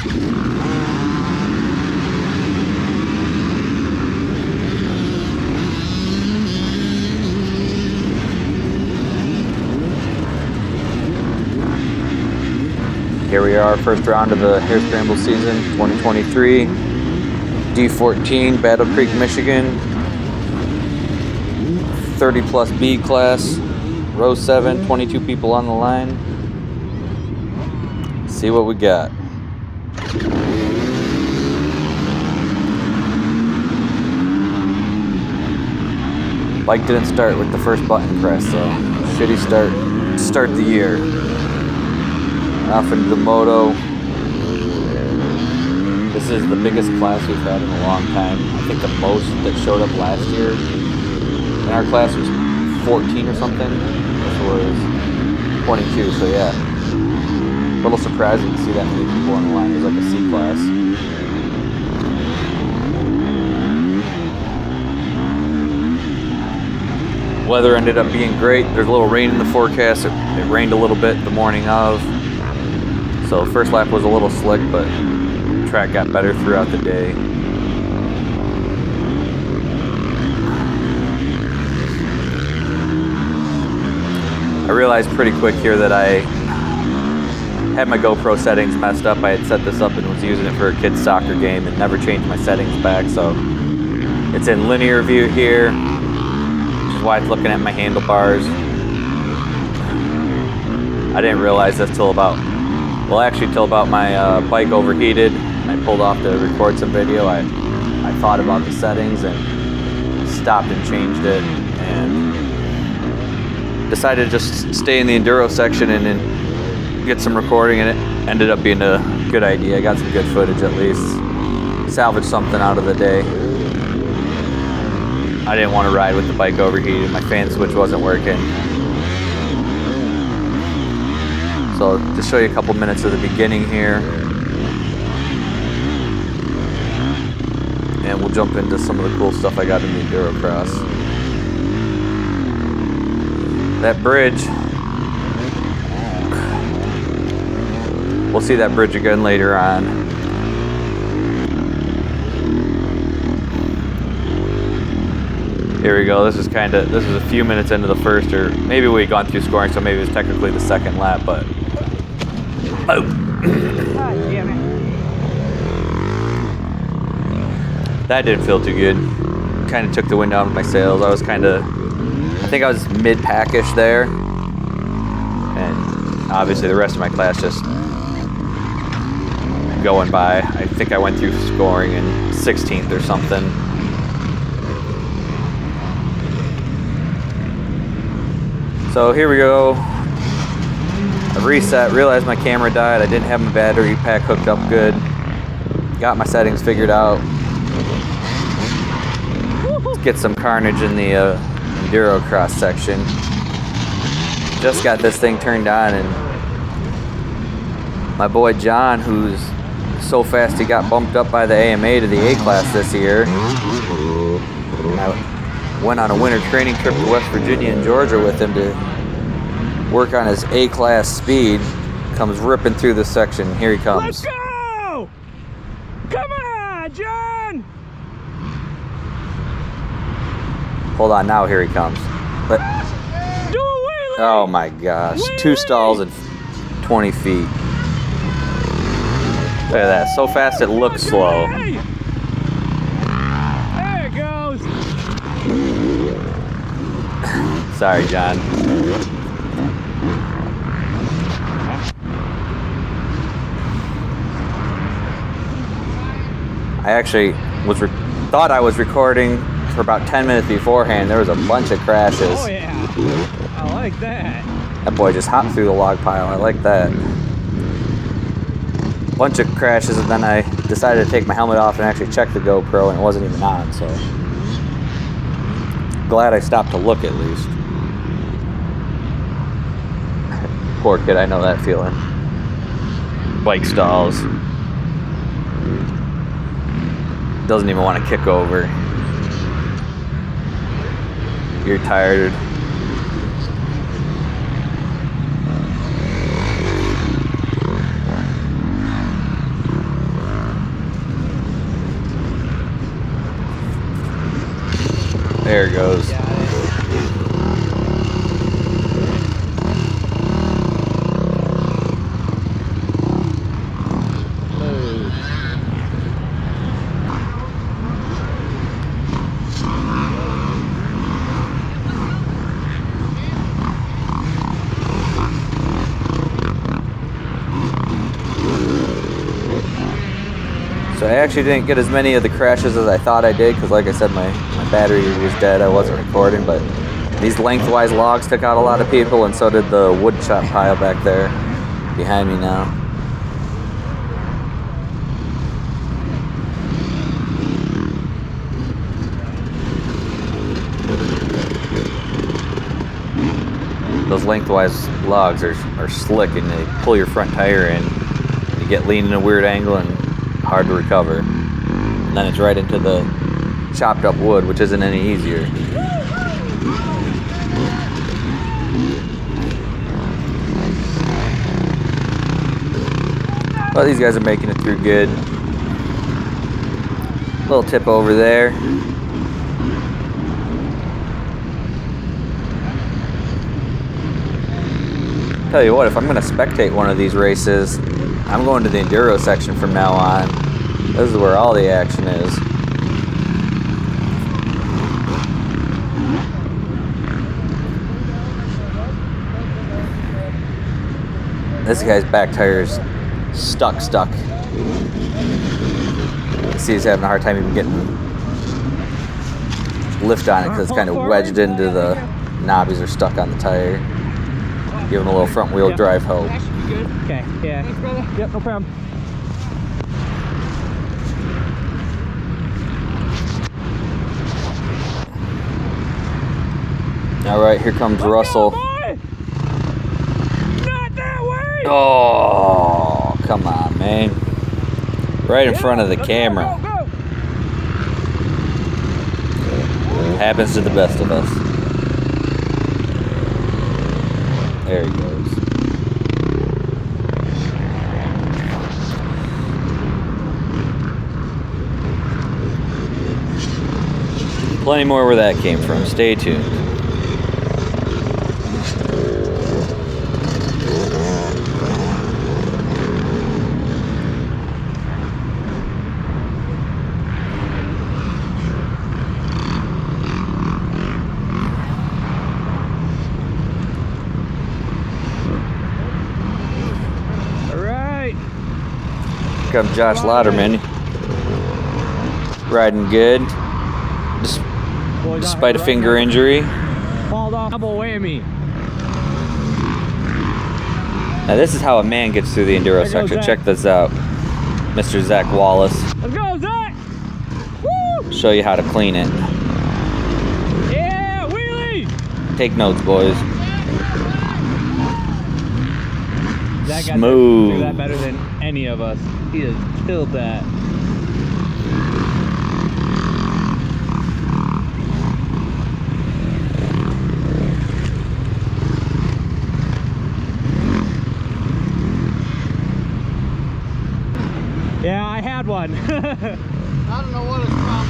Here we are, first round of the Harescramble season, 2023. D14, Battle Creek, Michigan. 30 plus B class, row 7, 22 people on the line. Let's see what we got. Bike didn't start with the first button press, so shitty start the year. Off into the moto. This is the biggest class we've had in a long time. I think the most that showed up last year in our class was 14 or something. This was 22, so yeah. A little surprising to see that many people on the line. It was like a C class. Weather ended up being great. There's a little rain in the forecast. It rained a little bit the morning of. So first lap was a little slick, but the track got better throughout the day. I realized pretty quick here that I had my GoPro settings messed up. I had set this up and was using it for a kid's soccer game and never changed my settings back. So it's in linear view here, which is why it's looking at my handlebars. I didn't realize this till about my bike overheated. I pulled off to record some video. I thought about the settings and stopped and changed it and decided to just stay in the enduro section and then get some recording, and it ended up being a good idea. I got some good footage at least. Salvaged something out of the day. I didn't want to ride with the bike overheated. My fan switch wasn't working. So to show you a couple minutes of the beginning here, and we'll jump into some of the cool stuff I got in the endurocross. That bridge, we'll see that bridge again later on. Here we go. This is a few minutes into the first, or maybe we had gone through scoring, so maybe it was technically the second lap, but oh. God damn it. That didn't feel too good. Kind of took the wind out of my sails. I think I was mid-packish there. And obviously the rest of my class just going by. I think I went through scoring in 16th or something. So here we go. I reset, realized my camera died. I didn't have my battery pack hooked up good. Got my settings figured out. Let's get some carnage in the endurocross section. Just got this thing turned on, and my boy John, who's so fast he got bumped up by the AMA to the A class this year. I went on a winter training trip to West Virginia and Georgia with him to work on his A class speed. Comes ripping through this section. Here he comes. Let's go! Come on, John! Hold on, now here he comes. But, do a wheelie! oh my gosh, wheelie! 2 stalls and 20 feet. Look at that, so fast it looks slow. There it goes. Sorry, John. I actually thought I was recording for about 10 minutes beforehand. There was a bunch of crashes. Oh yeah, I like that. That boy just hopped through the log pile. I like that. Bunch of crashes, and then I decided to take my helmet off and actually check the GoPro, and it wasn't even on, so glad I stopped to look at least. Poor kid, I know that feeling. Bike stalls. Doesn't even want to kick over. You're tired. There it goes. Got it. So I actually didn't get as many of the crashes as I thought I did, because like I said, my battery was dead. I wasn't recording, but these lengthwise logs took out a lot of people, and so did the wood chop pile back there behind me now. Those lengthwise logs are slick, and they pull your front tire in. You get lean in a weird angle and hard to recover. And then it's right into the chopped up wood, which isn't any easier. Well, these guys are making it through good. Little tip over there. Tell you what, if I'm going to spectate one of these races, I'm going to the enduro section from now on. This is where all the action is. This guy's back tire's stuck. You see he's having a hard time even getting lift on it because it's kind of wedged into the knobbies are stuck on the tire. Give him a little front wheel drive help. That should be good. Okay, yeah. Thanks, brother. Yep, no problem. All right, here comes Russell. Go, boy! Not that way! Oh, come on, man. Right in front of the camera. Go. Happens to the best of us. There he goes. Plenty more where that came from. Stay tuned. Comes Josh Lauderman, riding good, despite a finger injury. Fall off, double whammy. Now this is how a man gets through the enduro section. Check this out, Mr. Zach Wallace. Let's go, Zach! Woo! Show you how to clean it. Yeah, wheelie! Take notes, boys. That guy Smooth. do that better than any of us. He has killed that. Yeah, I had one. I don't know what it's from.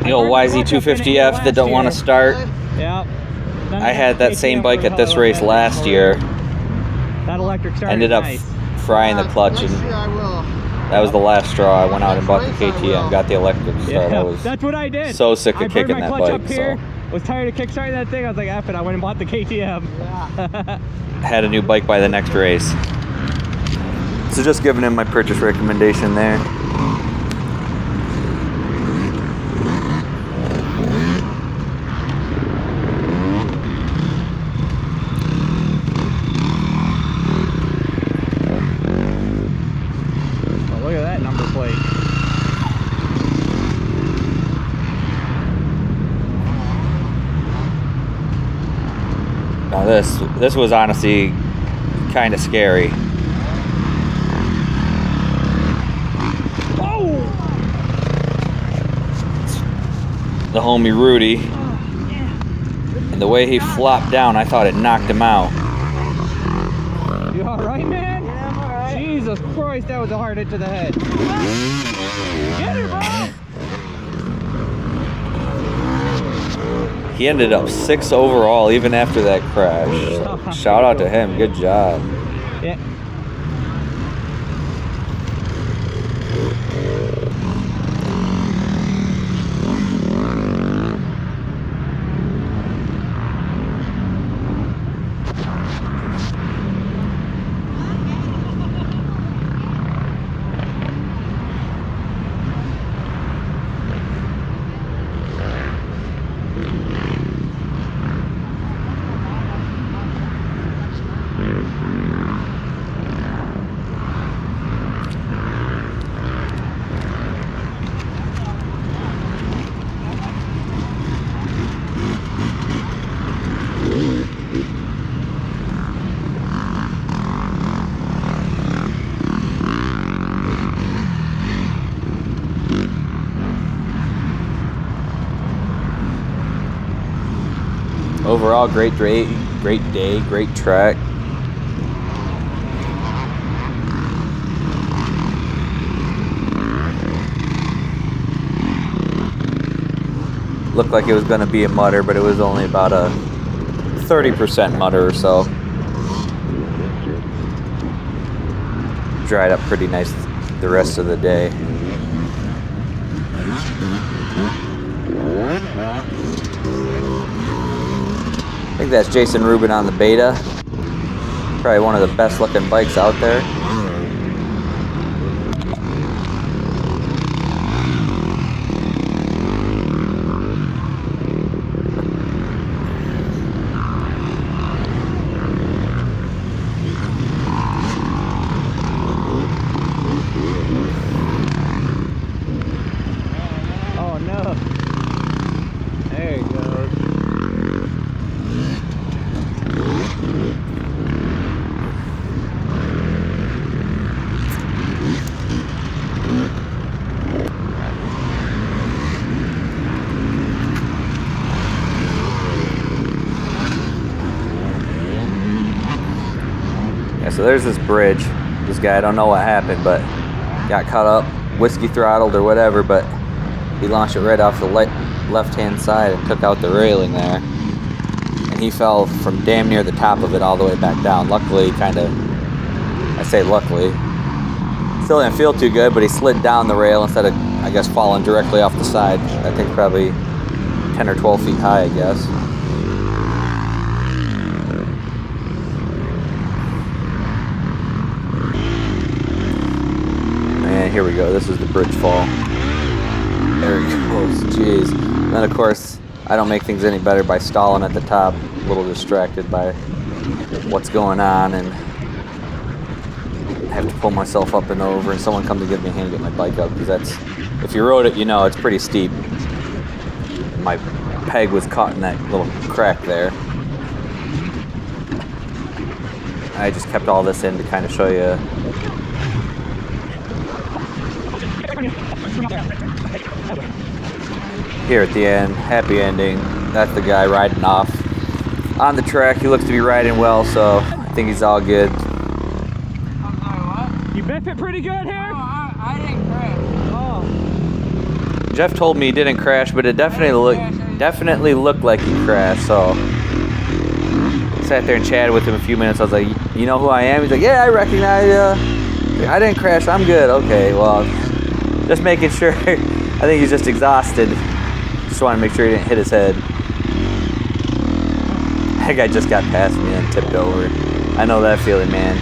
The old YZ250F that don't want to start. Yep. I had that same bike at this race last year. That electric started Ended up nice. frying the clutch, and that was the last straw. I went out and bought the KTM, got the electric start. I was that's what I did. so sick of kicking my that clutch bike. Up here, So was tired of kickstarting that thing. I was like, F it, I went and bought the KTM. Yeah. had a new bike by the next race. So just giving him my purchase recommendation there. Look at that number plate. Now this was honestly kind of scary. Oh! The homie Rudy, and the way he flopped down, I thought it knocked him out. You all right, man? Yeah, I'm alright. Jesus Christ, that was a hard hit to the head. Get her, bro! He ended up 6th overall even after that crash. Shout out to him. Good job. Yeah. Overall, great day, great track. Looked like it was going to be a mutter, but it was only about a 30% mutter or so. Dried up pretty nice the rest of the day. I think that's Jason Rubin on the Beta. Probably one of the best looking bikes out there. Oh no. There it goes. Yeah, so there's this bridge. This guy, I don't know what happened, but got caught up, whiskey throttled or whatever, but he launched it right off the left-hand side and took out the railing there. And he fell from damn near the top of it all the way back down. Luckily, I say luckily, still didn't feel too good, but he slid down the rail instead of, I guess, falling directly off the side. I think probably 10 or 12 feet high, I guess. And here we go. This is the bridge fall. There he goes. Jeez. And then, of course, I don't make things any better by stalling at the top. A little distracted by what's going on, and I have to pull myself up and over, and someone come to give me a hand to get my bike up, because that's, if you rode it, you know it's pretty steep. My peg was caught in that little crack there. I just kept all this in to kind of show you. Here at the end, happy ending. That's the guy riding off on the track. He looks to be riding well, so I think he's all good. You biff it pretty good here? No, I didn't crash. Oh. Jeff told me he didn't crash, but it definitely looked like he crashed. So sat there and chatted with him a few minutes. I was like, "You know who I am?" He's like, "Yeah, I recognize you." I didn't crash. I'm good. Okay, well, just making sure. I think he's just exhausted. Just want to make sure he didn't hit his head. That guy just got past me and tipped over. I know that feeling, man.